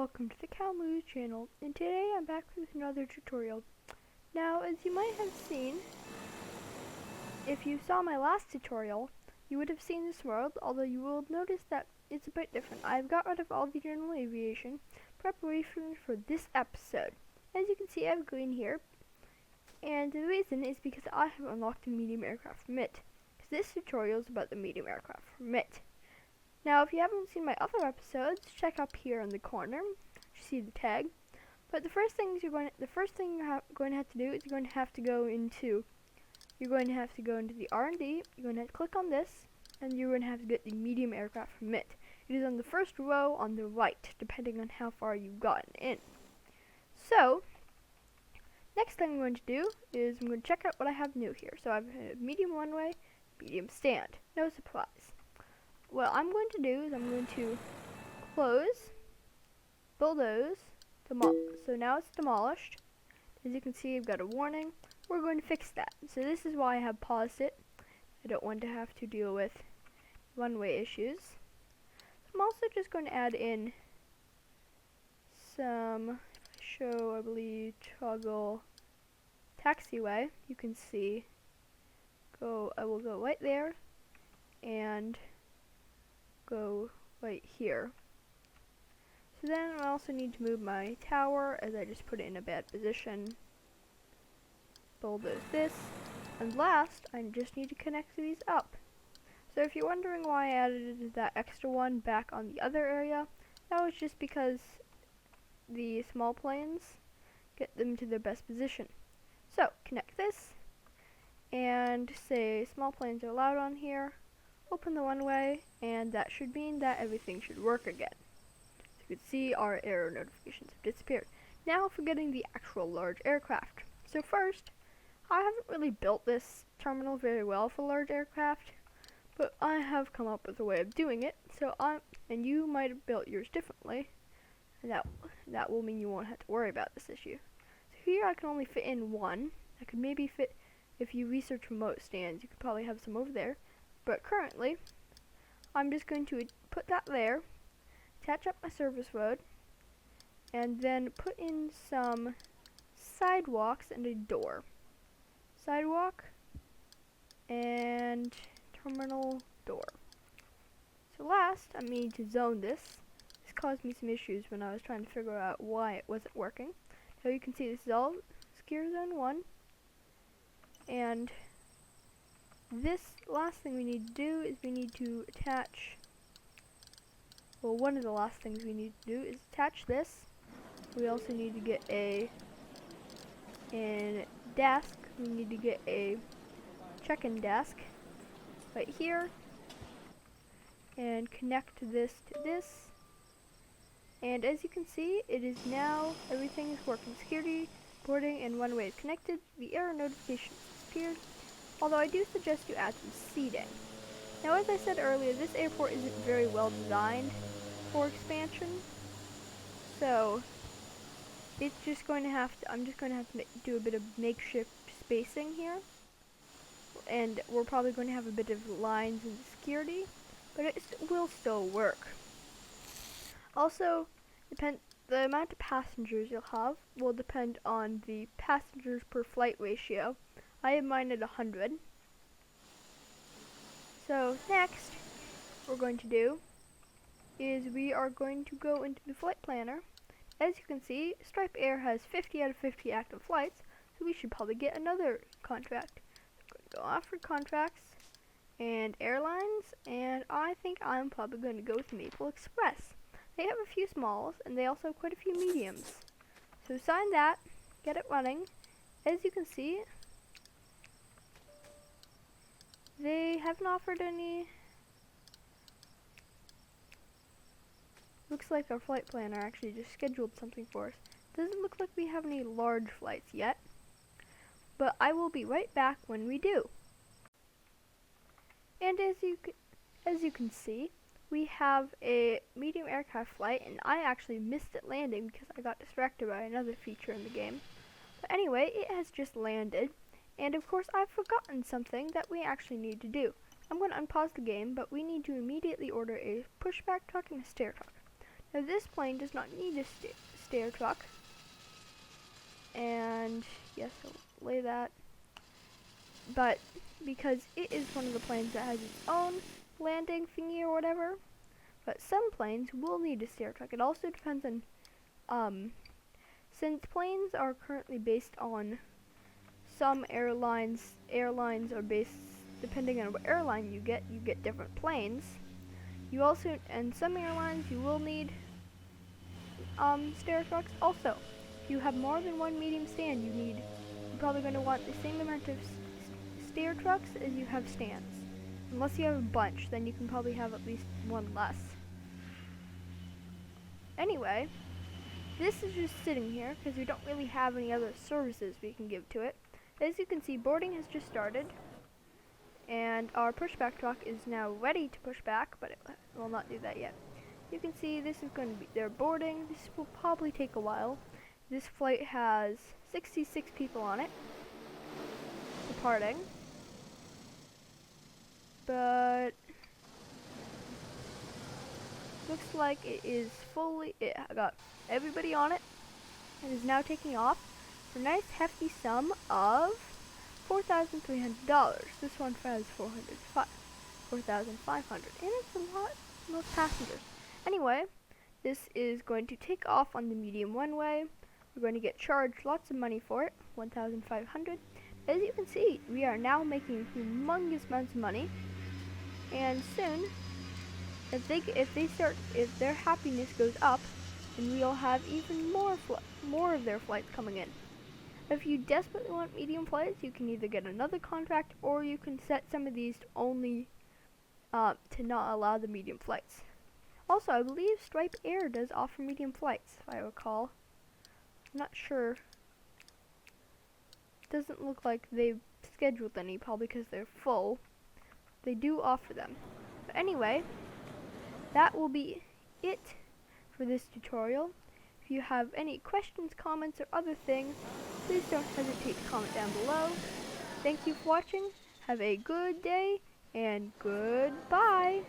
welcome to the Calmoo channel, and today I'm back with another tutorial. Now, as you might have seen, if you saw my last tutorial, you would have seen this world, although you will notice that it's a bit different. I've got rid of all the general aviation preparation for this episode. As you can see, I have green here, and the reason is because I have unlocked the medium aircraft MIT, because this tutorial is about the medium aircraft MIT. Now, if you haven't seen my other episodes, check up here in the corner. You see the tag. But the first thing you're going to have to do is you're going to have to go into the R&D. You're going to have to click on this, and you're going to have to get the medium aircraft from it. It is on the first row on the right, depending on how far you've gotten in. So, next thing I'm going to do is I'm going to check out what I have new here. So I have a medium runway, medium stand. No surprise. What I'm going to do is I'm going to close, bulldoze, so now it's demolished. As you can see, I've got a warning. We're going to fix that. So this is why I have paused it. I don't want to have to deal with runway issues. I'm also just going to add in some, I believe, toggle taxiway. You can see, I will go right there and go right here. So then I also need to move my tower, as I just put it in a bad position. Bulldoze this. And last, I just need to connect these up. So if you're wondering why I added that extra one back on the other area, that was just because the small planes get them to their best position. So connect this, and say small planes are allowed on here. Open the runway, and that should mean that everything should work again. So you can see our error notifications have disappeared. Now for getting the actual large aircraft. So first, I haven't really built this terminal very well for large aircraft, but I have come up with a way of doing it. And you might have built yours differently, and that will mean you won't have to worry about this issue. So here I can only fit in one. I could maybe fit, if you research remote stands, you could probably have some over there. But currently, I'm just going to put that there, attach up my service road, and then put in some sidewalks and a door. Sidewalk and terminal door. So last, I need to zone this. This caused me some issues when I was trying to figure out why it wasn't working. So you can see this is all skier zone 1, and this last thing we need to do is we need to attach, one of the last things we need to do is attach this. We also need to get a desk. We need to get a check-in desk right here, and connect this to this. And as you can see, it is now, everything is working. Security, boarding, and runway is connected. The error notification disappeared. Although I do suggest you add some seating. Now, as I said earlier, this airport isn't very well designed for expansion, so it's just going to have to, I'm just going to have to do a bit of makeshift spacing here, and we're probably going to have a bit of lines and security, but it will still work. Also, the amount of passengers you'll have will depend on the passengers per flight ratio. I have mine at 100. So next, what we're going to do is we are going to go into the flight planner. As you can see, Stripe Air has 50 out of 50 active flights, so we should probably get another contract. So we're going to go after contracts and airlines, and I think I'm probably going to go with Maple Express. They have a few smalls, and they also have quite a few mediums. So sign that, get it running. As you can see, they haven't offered any. Looks like our flight planner actually just scheduled something for us. Doesn't look like we have any large flights yet, but I will be right back when we do. And as you can see, we have a medium aircraft flight, and I actually missed it landing because I got distracted by another feature in the game. But anyway, it has just landed. And of course, I've forgotten something that we actually need to do. I'm going to unpause the game, but we need to immediately order a pushback truck and a stair truck. Now this plane does not need a stair truck. And yes, I'll lay that. But because it is one of the planes that has its own landing thingy or whatever, but some planes will need a stair truck. It also depends on, since planes are currently based on some airlines are based, depending on what airline you get different planes. You also, and some airlines you will need stair trucks. Also, if you have more than one medium stand, you're probably going to want the same amount of stair trucks as you have stands. Unless you have a bunch, then you can probably have at least one less. Anyway, this is just sitting here because we don't really have any other services we can give to it. As you can see, boarding has just started, and our pushback truck is now ready to push back, but it will not do that yet. You can see this is going to be their boarding. This will probably take a while. This flight has 66 people on it departing, but looks like it got everybody on it and is now taking off for a nice hefty sum of $4,300. This one has 4,500, and it's a lot most passengers. Anyway, this is going to take off on the medium one-way. We're going to get charged lots of money for it, 1,500. As you can see, we are now making humongous amounts of money, and soon, if their happiness goes up, then we'll have even more of their flights coming in. If you desperately want medium flights, you can either get another contract, or you can set some of these to only to not allow the medium flights. Also, I believe Stripe Air does offer medium flights, if I recall. I'm not sure. Doesn't look like they've scheduled any, probably because they're full. They do offer them. But anyway, that will be it for this tutorial. If you have any questions, comments, or other things, please don't hesitate to comment down below. Thank you for watching. Have a good day, and goodbye.